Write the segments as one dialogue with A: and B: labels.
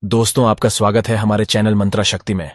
A: दोस्तों, आपका स्वागत है हमारे चैनल मंत्रा शक्ति में।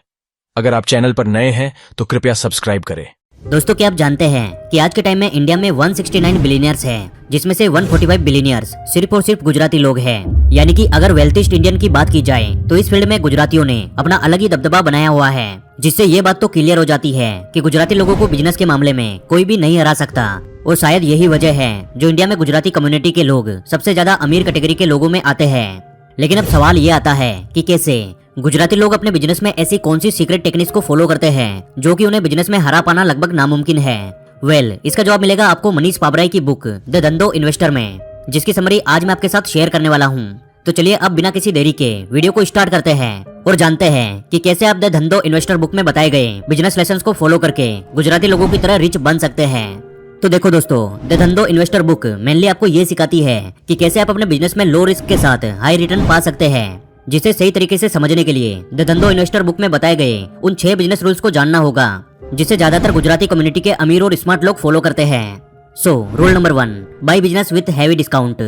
A: अगर आप चैनल पर नए हैं तो कृपया सब्सक्राइब करें।
B: दोस्तों, क्या आप जानते हैं कि आज के टाइम में इंडिया में 169 बिलियनियर्स हैं, जिसमें से 145 बिलियनियर्स सिर्फ और सिर्फ गुजराती लोग हैं। यानी कि अगर वेल्थीस्ट इंडियन की बात की जाए तो इस फील्ड में गुजरातियों ने अपना अलग ही दबदबा बनाया हुआ है, जिससे ये बात तो क्लियर हो जाती है कि गुजराती लोगों को बिजनेस के मामले में कोई भी नहीं हरा सकता। और शायद यही वजह है जो इंडिया में गुजराती कम्युनिटी के लोग सबसे ज्यादा अमीर कैटेगरी के लोगों में आते हैं। लेकिन अब सवाल ये आता है कि कैसे गुजराती लोग अपने बिजनेस में ऐसी कौन सी सीक्रेट टेक्निक्स को फॉलो करते हैं जो कि उन्हें बिजनेस में हरा पाना लगभग नामुमकिन है। इसका जवाब मिलेगा आपको मनीष पाबराई की बुक द धंधो इन्वेस्टर में, जिसकी समरी आज मैं आपके साथ शेयर करने वाला हूँ। तो चलिए अब बिना किसी देरी के वीडियो को स्टार्ट करते हैं और जानते हैं कि कैसे आप द धंधो इन्वेस्टर बुक में बताए गए बिजनेस लेसन्स को फॉलो करके गुजराती लोगों की तरह रिच बन सकते हैं। तो देखो दोस्तों, द धंधो इन्वेस्टर बुक मेनली आपको ये सिखाती है कि कैसे आप अपने बिजनेस में लो रिस्क के साथ हाई रिटर्न पा सकते हैं। जिसे सही तरीके से समझने के लिए द धंधो इन्वेस्टर बुक में बताए गए उन 6 बिजनेस रूल्स को जानना होगा, जिसे ज्यादातर गुजराती कम्युनिटी के अमीर और स्मार्ट लोग फॉलो करते हैं। Rule number 1, by business with heavy discount.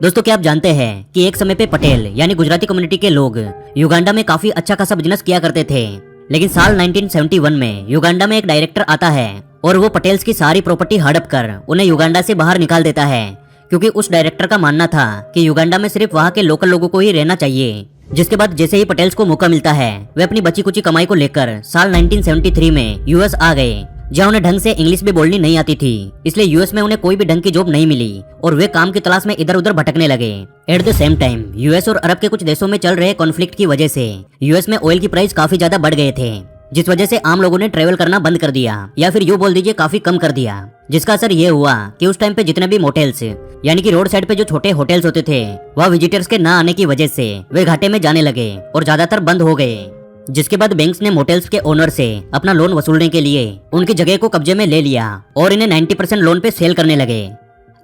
B: दोस्तों, क्या आप जानते हैं कि एक समय पे पटेल यानी गुजराती कम्युनिटी के लोग युगांडा में काफी अच्छा खासा बिजनेस किया करते थे। लेकिन साल 1971 में युगांडा में एक डायरेक्टर आता है और वो पटेल्स की सारी प्रॉपर्टी हड़प कर उन्हें युगांडा से बाहर निकाल देता है, क्योंकि उस डायरेक्टर का मानना था कि युगांडा में सिर्फ वहाँ के लोकल लोगों को ही रहना चाहिए। जिसके बाद जैसे ही पटेल्स को मौका मिलता है, वे अपनी बची कुची कमाई को लेकर साल 1973 में यूएस आ गए, जहाँ उन्हें ढंग से इंग्लिश भी बोलनी नहीं आती थी। इसलिए यूएस में उन्हें कोई भी ढंग की जॉब नहीं मिली और वे काम की तलाश में इधर उधर भटकने लगे। At the same time US और अरब के कुछ देशों में चल रहे कॉन्फ्लिक्ट की वजह से यूएस में ऑयल की प्राइस काफी ज्यादा बढ़ गए थे, जिस वजह से आम लोगों ने ट्रेवल करना बंद कर दिया, या फिर यूं बोल दीजिए काफी कम कर दिया। जिसका असर ये हुआ कि उस टाइम पे जितने भी मोटेल्स यानी कि रोड साइड पे जो छोटे होटल्स होते थे, वह विजिटर्स के ना आने की वजह से वे घाटे में जाने लगे और ज्यादातर बंद हो गए। जिसके बाद बैंक्स ने मोटेल्स के ओनर से अपना लोन वसूलने के लिए उनकी जगह को कब्जे में ले लिया और इन्हें 90% लोन पे सेल करने लगे।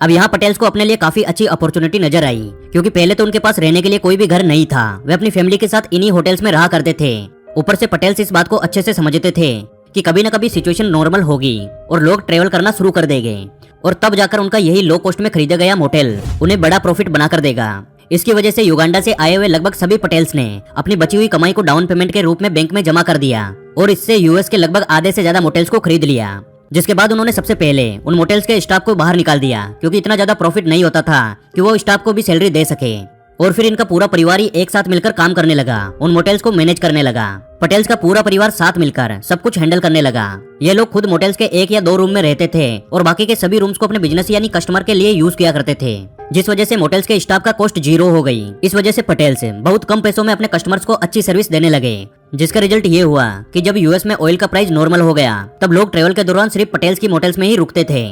B: अब यहाँ पटेल्स को अपने लिए काफी अच्छी अपॉर्चुनिटी नजर आई, क्योंकि पहले तो उनके पास रहने के लिए कोई भी घर नहीं था। वे अपनी फैमिली के साथ इन्हीं होटल्स में रहा करते थे। ऊपर से पटेल्स इस बात को अच्छे से समझते थे कि कभी न कभी सिचुएशन नॉर्मल होगी और लोग ट्रेवल करना शुरू कर देंगे, और तब जाकर उनका यही लो कॉस्ट में खरीदा गया मोटेल उन्हें बड़ा प्रॉफिट बना कर देगा। इसकी वजह से युगांडा से आए हुए लगभग सभी पटेल्स ने अपनी बची हुई कमाई को डाउन पेमेंट के रूप में बैंक में जमा कर दिया और इससे यूएस के लगभग आधे से ज्यादा मोटेल्स को खरीद लिया। जिसके बाद उन्होंने सबसे पहले उन मोटेल्स के स्टाफ को बाहर निकाल दिया, क्योंकि इतना ज्यादा प्रॉफिट नहीं होता था कि वो स्टाफ को भी सैलरी दे सके। और फिर इनका पूरा परिवार ही एक साथ मिलकर काम करने लगा, उन मोटेल्स को मैनेज करने लगा। पटेल्स का पूरा परिवार साथ मिलकर सब कुछ हैंडल करने लगा। ये लोग खुद मोटेल्स के 1 या 2 रूम में रहते थे और बाकी के सभी रूम्स को अपने बिजनेस यानी कस्टमर के लिए यूज किया करते थे, जिस वजह से मोटेल्स के स्टाफ का कॉस्ट 0 हो गई। इस वजह से पटेल्स बहुत कम पैसों में अपने कस्टमर्स को अच्छी सर्विस देने लगे, जिसका रिजल्ट ये हुआ कि जब यूएस में ऑयल का प्राइस नॉर्मल हो गया, तब लोग ट्रेवल के दौरान सिर्फ पटेल्स की मोटेल्स में ही रुकते थे,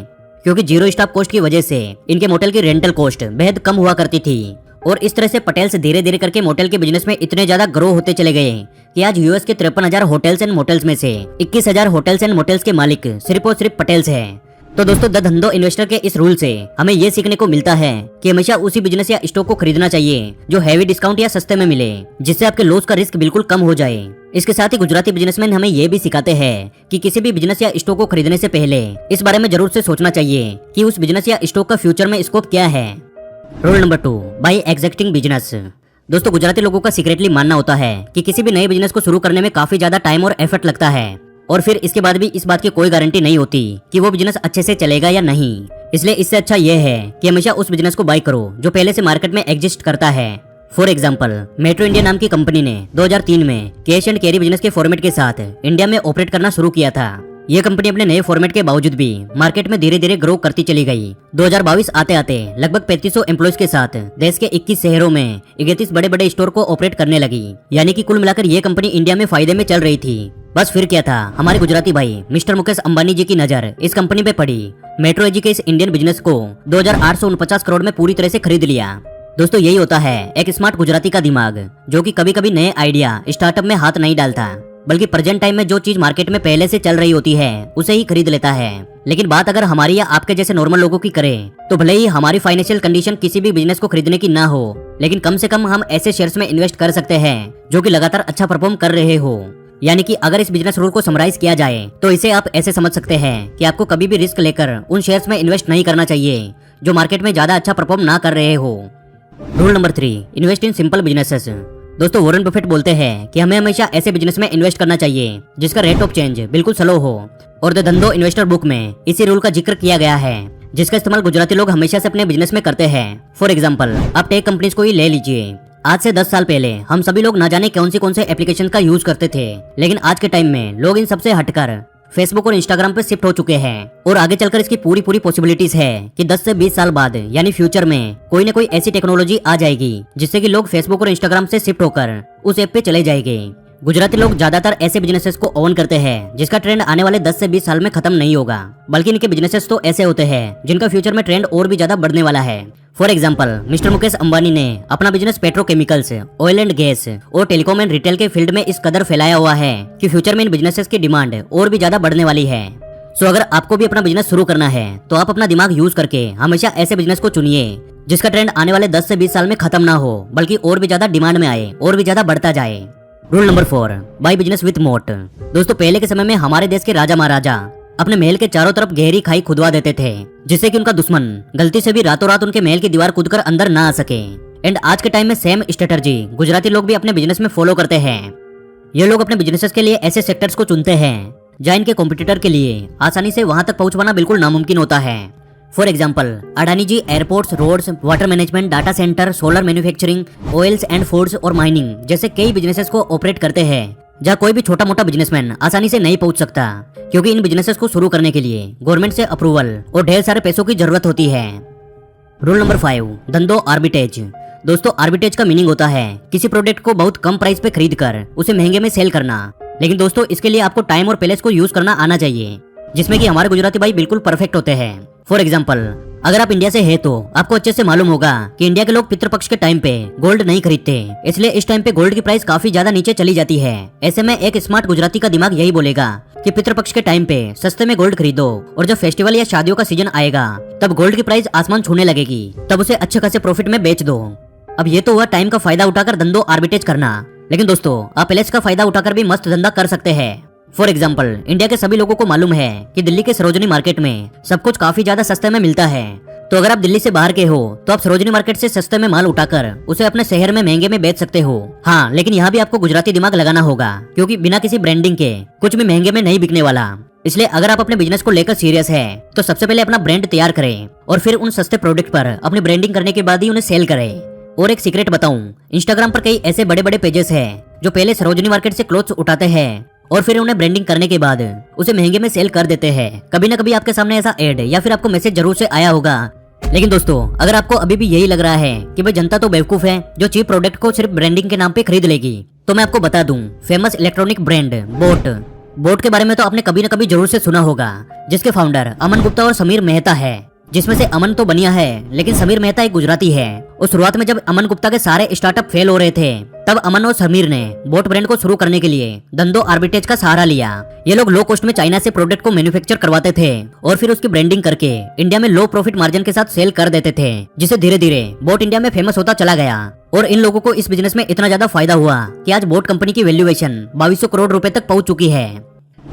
B: क्योंकि 0 स्टाफ कॉस्ट की वजह से इनके मोटेल की रेंटल कॉस्ट बेहद कम हुआ करती थी। और इस तरह से पटेल्स धीरे धीरे करके मोटेल के बिजनेस में इतने ज्यादा ग्रो होते चले गए कि आज यूएस के 53,000 होटल्स एंड मोटेल्स में से 21,000 होटल्स एंड मोटेल्स के मालिक सिर्फ और सिर्फ पटेल्स हैं। तो दोस्तों, द धंधो इन्वेस्टर के इस रूल से हमें ये सीखने को मिलता है कि हमेशा उसी बिजनेस या स्टॉक को खरीदना चाहिए जो हैवी डिस्काउंट या सस्ते में मिले, जिससे आपके लॉस का रिस्क बिल्कुल कम हो जाए। इसके साथ ही गुजराती बिजनेसमैन हमें ये भी सिखाते हैं कि किसी भी बिजनेस या स्टॉक को खरीदने से पहले इस बारे में जरूर से सोचना चाहिए कि उस बिजनेस या स्टॉक का फ्यूचर में स्कोप क्या है। Rule number 2, by existing business. दोस्तों, गुजराती लोगों का सीक्रेटली मानना होता है कि किसी भी नए बिजनेस को शुरू करने में काफी ज्यादा टाइम और एफर्ट लगता है, और फिर इसके बाद भी इस बात की कोई गारंटी नहीं होती कि वो बिजनेस अच्छे से चलेगा या नहीं। इसलिए इससे अच्छा यह है कि हमेशा उस बिजनेस को बाय करो जो पहले से मार्केट में एग्जिस्ट करता है। फॉर एग्जाम्पल, मेट्रो इंडिया नाम की कंपनी ने 2003 में कैश एंड कैरी बिजनेस के फॉर्मेट के साथ इंडिया में ऑपरेट करना शुरू किया था। यह कंपनी अपने नए फॉर्मेट के बावजूद भी मार्केट में धीरे धीरे ग्रो करती चली गई। 2022 आते आते लगभग 3500 एम्प्लॉयज के साथ देश के 21 शहरों में 31 बड़े बड़े स्टोर को ऑपरेट करने लगी। यानी कि कुल मिलाकर ये कंपनी इंडिया में फायदे में चल रही थी। बस फिर क्या था, हमारे गुजराती भाई मिस्टर मुकेश अंबानी जी की नजर इस कंपनी पे पड़ी। मेट्रो एजी के इस इंडियन बिजनेस को 2,849 करोड़ में पूरी तरह से खरीद लिया। दोस्तों, यही होता है एक स्मार्ट गुजराती का दिमाग, जो कि कभी कभी नए आइडिया स्टार्टअप में हाथ नहीं डालता, बल्कि प्रेजेंट टाइम में जो चीज मार्केट में पहले से चल रही होती है उसे ही खरीद लेता है। लेकिन बात अगर हमारी या आपके जैसे नॉर्मल लोगों की करें, तो भले ही हमारी फाइनेंशियल कंडीशन किसी भी बिजनेस को खरीदने की ना हो, लेकिन कम से कम हम ऐसे शेयर्स में इन्वेस्ट कर सकते हैं जो कि लगातार अच्छा परफॉर्म कर रहे हो। यानी कि अगर इस बिजनेस रूल को समराइज किया जाए तो इसे आप ऐसे समझ सकते हैं कि आपको कभी भी रिस्क लेकर उन शेयर्स में इन्वेस्ट नहीं करना चाहिए जो मार्केट में ज्यादा अच्छा परफॉर्म ना कर रहे हो। Rule number 3, invest in simple businesses. दोस्तों वॉरेन बफेट बोलते हैं कि हमें हमेशा ऐसे बिजनेस में इन्वेस्ट करना चाहिए जिसका रेट ऑफ चेंज बिल्कुल स्लो हो, और द धंधो इन्वेस्टर बुक में इसी रूल का जिक्र किया गया है जिसका इस्तेमाल गुजराती लोग हमेशा से अपने बिजनेस में करते हैं। फॉर एग्जाम्पल, आप टेक कंपनीज को ही ले लीजिए। आज से 10 साल पहले हम सभी लोग ना जाने कौन से एप्लीकेशन का यूज करते थे, लेकिन आज के टाइम में लोग इन सबसे हटकर फेसबुक और इंस्टाग्राम पे शिफ्ट हो चुके हैं, और आगे चलकर इसकी पूरी पॉसिबिलिटीज है कि 10 से 20 साल बाद यानी फ्यूचर में कोई न कोई ऐसी टेक्नोलॉजी आ जाएगी जिससे कि लोग फेसबुक और इंस्टाग्राम से शिफ्ट होकर उस ऐप पे चले जाएंगे। गुजराती लोग ज्यादातर ऐसे बिजनेसेस को ओन करते हैं जिसका ट्रेंड आने वाले 10 से 20 साल में खत्म नहीं होगा, बल्कि इनके बिजनेसेस तो ऐसे होते हैं जिनका फ्यूचर में ट्रेंड और भी ज्यादा बढ़ने वाला है। For example, mister Mukesh Ambani ने अपना business petrochemicals, oil and gas और टेलीकॉम एंड रिटेल के फील्ड में इस कदर फैलाया हुआ है कि फ्यूचर में इन बिजनेसेस की डिमांड और भी ज्यादा बढ़ने वाली है। सो अगर आपको भी अपना बिजनेस शुरू करना है तो आप अपना दिमाग यूज करके हमेशा ऐसे बिजनेस को चुनिए जिसका ट्रेंड आने वाले 10 से 20 साल में खत्म ना हो, बल्कि और भी ज्यादा डिमांड में आए और भी ज्यादा बढ़ता जाए। Rule number 4, by business with मोट। दोस्तों पहले के समय में हमारे देश के राजा महाराजा अपने महल के चारों तरफ गहरी खाई खुदवा देते थे जिससे कि उनका दुश्मन गलती से भी रातों रात उनके महल की दीवार कूदकर अंदर ना आ सके। एंड आज के टाइम में सेम स्ट्रेटजी गुजराती लोग भी अपने बिजनेस में फॉलो करते हैं। ये लोग अपने बिजनेसेस के लिए ऐसे सेक्टर्स को चुनते हैं जहाँ इनके कॉम्पिटिटर के लिए आसानी से वहां तक पहुंच पाना बिल्कुल नामुमकिन होता है। For example, Adani ji airports, roads, water management, data centre, solar manufacturing, oils and foods और माइनिंग जैसे कई बिजनेसेस को ऑपरेट करते हैं जहाँ कोई भी छोटा मोटा बिजनेसमैन आसानी से नहीं पहुंच सकता, क्योंकि इन बिजनेसेस को शुरू करने के लिए गवर्नमेंट से अप्रूवल और ढेर सारे पैसों की जरूरत होती है। रूल नंबर 5, धंधो आर्बिट्रेज। दोस्तों आर्बिट्रेज का मीनिंग होता है किसी प्रोडक्ट को बहुत कम प्राइस पे खरीद कर उसे महंगे में सेल करना। लेकिन दोस्तों इसके लिए आपको टाइम और पैलेस को यूज करना आना चाहिए, जिसमें कि हमारे गुजराती भाई बिल्कुल परफेक्ट होते हैं। फॉर एग्जाम्पल, अगर आप इंडिया से हैं तो आपको अच्छे से मालूम होगा कि इंडिया के लोग पितृपक्ष के टाइम पे गोल्ड नहीं खरीदते, इसलिए इस टाइम पे गोल्ड की प्राइस काफी ज्यादा नीचे चली जाती है। ऐसे में एक स्मार्ट गुजराती का दिमाग यही बोलेगा कि पितृपक्ष के टाइम पे सस्ते में गोल्ड खरीदो, और जब फेस्टिवल या शादियों का सीजन आएगा तब गोल्ड की प्राइस आसमान छूने लगेगी, तब उसे अच्छे खासे प्रॉफिट में बेच दो। अब ये तो हुआ टाइम का फायदा उठाकर धंधो आर्बिट्रेज करना, लेकिन दोस्तों आप पैलेस का फायदा उठाकर भी मस्त धंधा कर सकते हैं। फॉर एग्जाम्पल, इंडिया के सभी लोगों को मालूम है कि दिल्ली के सरोजनी मार्केट में सब कुछ काफी ज्यादा सस्ते में मिलता है, तो अगर आप दिल्ली से बाहर के हो तो आप सरोजनी मार्केट से सस्ते में माल उठाकर उसे अपने शहर में महंगे में बेच सकते हो। हाँ, लेकिन यहाँ भी आपको गुजराती दिमाग लगाना होगा, क्योंकि बिना किसी ब्रांडिंग के कुछ भी महंगे में नहीं बिकने वाला। इसलिए अगर आप अपने बिजनेस को लेकर सीरियस है तो सबसे पहले अपना ब्रांड तैयार करें और फिर उन सस्ते प्रोडक्ट पर अपनी ब्रांडिंग करने के बाद ही उन्हें सेल करें। और एक सीक्रेट बताऊं, इंस्टाग्राम पर कई ऐसे बड़े बड़े पेजेस हैं जो पहले सरोजनी मार्केट से क्लोथ्स उठाते हैं और फिर उन्हें ब्रांडिंग करने के बाद उसे महंगे में सेल कर देते हैं। कभी ना कभी आपके सामने ऐसा एड या फिर आपको मैसेज जरूर से आया होगा। लेकिन दोस्तों अगर आपको अभी भी यही लग रहा है कि भाई जनता तो बेवकूफ है जो चीप प्रोडक्ट को सिर्फ ब्रांडिंग के नाम पे खरीद लेगी, तो मैं आपको बता दूं, फेमस इलेक्ट्रॉनिक ब्रांड बोट के बारे में तो आपने कभी न कभी जरूर से सुना होगा, जिसके फाउंडर अमन गुप्ता और समीर मेहता है, जिसमें से अमन तो बनिया है लेकिन समीर मेहता एक गुजराती है। और शुरुआत में जब अमन गुप्ता के सारे स्टार्टअप फेल हो रहे थे तब अमन और समीर ने बोट ब्रांड को शुरू करने के लिए धंधो आर्बिट्रेज का सहारा लिया। ये लोग लो कॉस्ट में चाइना से प्रोडक्ट को मैन्युफैक्चर करवाते थे और फिर उसकी ब्रांडिंग करके इंडिया में लो प्रॉफिट मार्जिन के साथ सेल कर देते थे, जिससे धीरे धीरे बोट इंडिया में फेमस होता चला गया। और इन लोगों को इस बिजनेस में इतना ज्यादा फायदा हुआ कि आज बोट कंपनी की वैल्यूएशन 2200 करोड़ रुपए तक पहुंच चुकी है।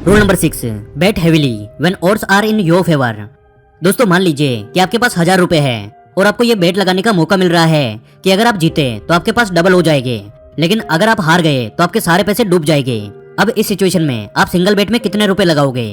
B: Rule number 6, bet heavily when odds are in your favour. दोस्तों मान लीजिए कि आपके पास 1000 रुपए है और आपको ये बेट लगाने का मौका मिल रहा है कि अगर आप जीते तो आपके पास डबल हो जाएंगे, लेकिन अगर आप हार गए तो आपके सारे पैसे डूब जाएंगे। अब इस सिचुएशन में आप सिंगल बेट में कितने रुपए लगाओगे?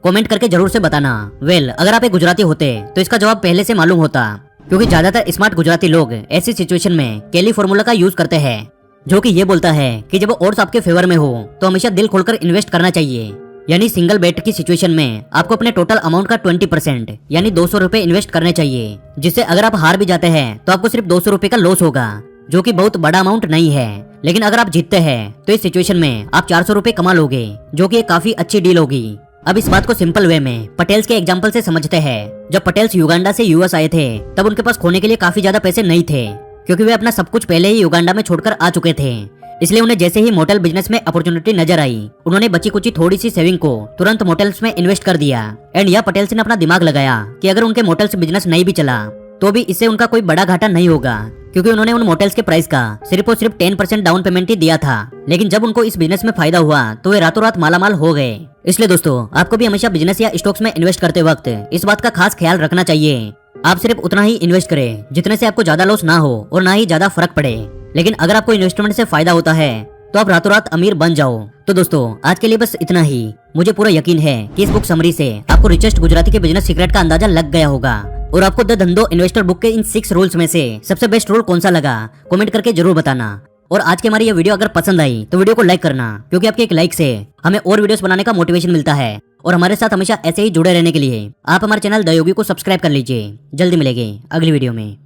B: कमेंट करके जरूर से बताना। अगर आप एक गुजराती होते तो इसका जवाब पहले से मालूम होता, क्योंकि ज्यादातर स्मार्ट गुजराती लोग ऐसी सिचुएशन में केली फॉर्मूला का यूज करते हैं, जो कि ये बोलता है कि जब ऑड्स आपके फेवर में हो तो हमेशा दिल खोलकर इन्वेस्ट करना चाहिए। यानी सिंगल बेट की सिचुएशन में आपको अपने टोटल अमाउंट का 20% यानी 200 रुपए इन्वेस्ट करने चाहिए, जिससे अगर आप हार भी जाते हैं तो आपको सिर्फ 200 रुपए का लॉस होगा, जो कि बहुत बड़ा अमाउंट नहीं है। लेकिन अगर आप जीतते हैं तो इस सिचुएशन में आप 400 रुपए कमा लोगे, जो कि एक काफी अच्छी डील होगी। अब इस बात को सिंपल वे में पटेल्स के एग्जाम्पल से समझते हैं। जब पटेल्स युगांडा से यूएस आए थे तब उनके पास खोने के लिए काफी ज्यादा पैसे नहीं थे, क्योंकि वे अपना सब कुछ पहले ही युगांडा में छोड़कर आ चुके थे। इसलिए उन्हें जैसे ही मोटेल बिजनेस में अपॉर्चुनिटी नजर आई, उन्होंने बची कुची थोड़ी सी सेविंग को तुरंत मोटेल्स में इन्वेस्ट कर दिया। एंड यह पटेल्स ने अपना दिमाग लगाया कि अगर उनके मोटेल्स बिजनेस नहीं भी चला तो भी इससे उनका कोई बड़ा घाटा नहीं होगा, क्योंकि उन्होंने उन मोटेल्स के प्राइस का सिर्फ और सिर्फ 10% डाउन पेमेंट ही दिया था। लेकिन जब उनको इस बिजनेस में फायदा हुआ तो वे रातों रात मालामाल हो गए। इसलिए दोस्तों आपको भी हमेशा बिजनेस या स्टॉक्स में इन्वेस्ट करते वक्त इस बात का खास ख्याल रखना चाहिए आप सिर्फ उतना ही इन्वेस्ट करें जितने से आपको ज्यादा लॉस ना हो और ना ही ज्यादा फर्क पड़े। लेकिन अगर आपको इन्वेस्टमेंट से फायदा होता है तो आप रातों रात अमीर बन जाओ। तो दोस्तों आज के लिए बस इतना ही। मुझे पूरा यकीन है कि इस बुक समरी से आपको रिचेस्ट गुजराती के बिजनेस सीक्रेट का अंदाजा लग गया होगा और आपको द धंधो इन्वेस्टर बुक के इन 6 रूल्स में से सबसे बेस्ट रूल कौन सा लगा कमेंट करके जरूर बताना। और आज की हमारी ये वीडियो अगर पसंद आई तो वीडियो को लाइक करना, क्योंकि आपके एक लाइक से हमें और वीडियोस बनाने का मोटिवेशन मिलता है। और हमारे साथ हमेशा ऐसे ही जुड़े रहने के लिए आप हमारे चैनल द योगी को सब्सक्राइब कर लीजिए। जल्दी मिलेंगे अगली वीडियो में।